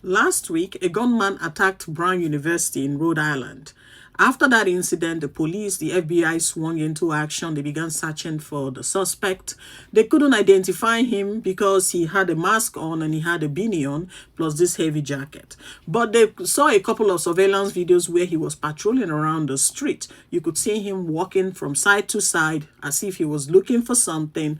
Last week, a gunman attacked Brown University in Rhode Island. After that incident, the police, the FBI swung into action. They began searching for the suspect. They couldn't identify him because he had a mask on and he had a beanie on, plus this heavy jacket. But they saw a couple of surveillance videos where he was patrolling around the street. You could see him walking from side to side as if he was looking for something.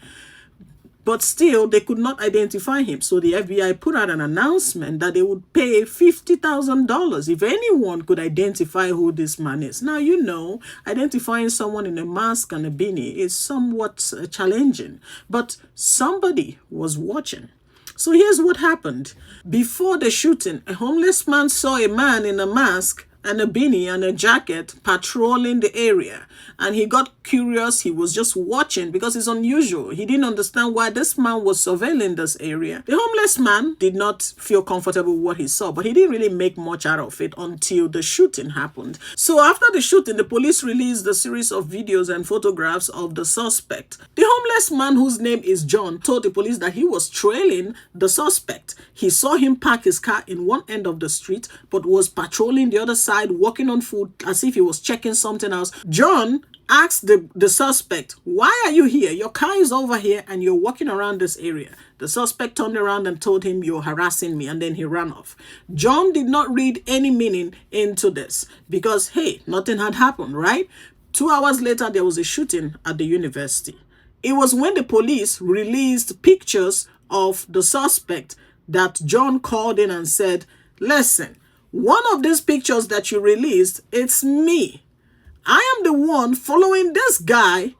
But still, they could not identify him. So the FBI put out an announcement that they would pay $50,000 if anyone could identify who this man is. Now, you know, identifying someone in a mask and a beanie is somewhat challenging. But somebody was watching. So here's what happened. Before the shooting, a homeless man saw a man in a mask and a beanie and a jacket patrolling the area. And he got curious. He was just watching because it's unusual. He didn't understand why this man was surveilling this area. The homeless man did not feel comfortable with what he saw, but he didn't really make much out of it until the shooting happened. So after the shooting, the police released a series of videos and photographs of the suspect. The homeless man, whose name is John, told the police that he was trailing the suspect. He saw him park his car in one end of the street, but was patrolling the other side, walking on foot as if he was checking something else. John asked the suspect, "Why are you here? Your car is over here and you're walking around this area." The suspect turned around and told him, "You're harassing me," and then he ran off. John did not read any meaning into this because, hey, nothing had happened, right? 2 hours later, there was a shooting at the university. It was when the police released pictures of the suspect that John called in and said, "Listen, one of these pictures that you released, it's me. I am the one following this guy."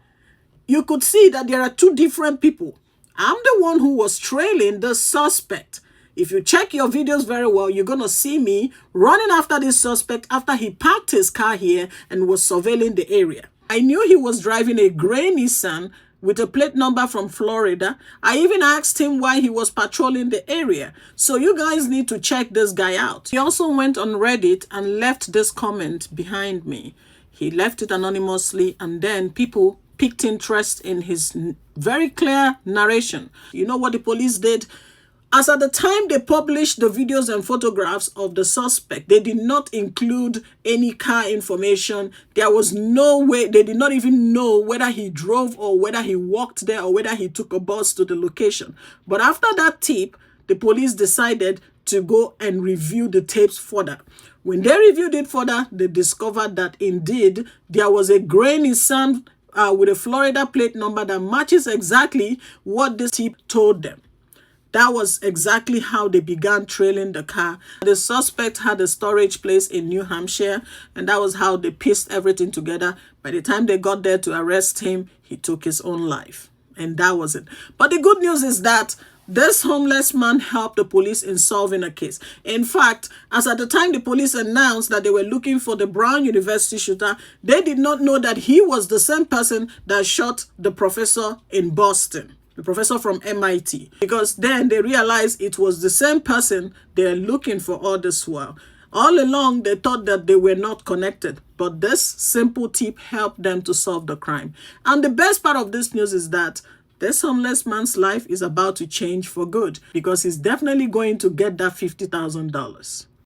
You could see that there are two different people. I'm the one who was trailing the suspect. If you check your videos very well, you're going to see me running after this suspect after he parked his car here and was surveilling the area. I knew he was driving a gray Nissan with a plate number from Florida. I even asked him why he was patrolling the area. So you guys need to check this guy out. He also went on Reddit and left this comment behind me. He left it anonymously, and then people picked interest in his very clear narration. You know what the police did? As at the time they published the videos and photographs of the suspect, they did not include any car information. There was no way, they did not even know whether he drove or whether he walked there or whether he took a bus to the location. But after that tip, the police decided to go and review the tapes further. When they reviewed it further, they discovered that indeed there was a gray Nissan with a Florida plate number that matches exactly what this tip told them. That was exactly how they began trailing the car. The suspect had a storage place in New Hampshire, and that was how they pieced everything together. By the time they got there to arrest him, he took his own life. And that was it. But the good news is that this homeless man helped the police in solving a case. In fact, as at the time the police announced that they were looking for the Brown University shooter, they did not know that he was the same person that shot the professor in Boston, the professor from MIT. Because then they realized it was the same person they're looking for all this while. All along, they thought that they were not connected, but this simple tip helped them to solve the crime. And the best part of this news is that this homeless man's life is about to change for good because he's definitely going to get that $50,000.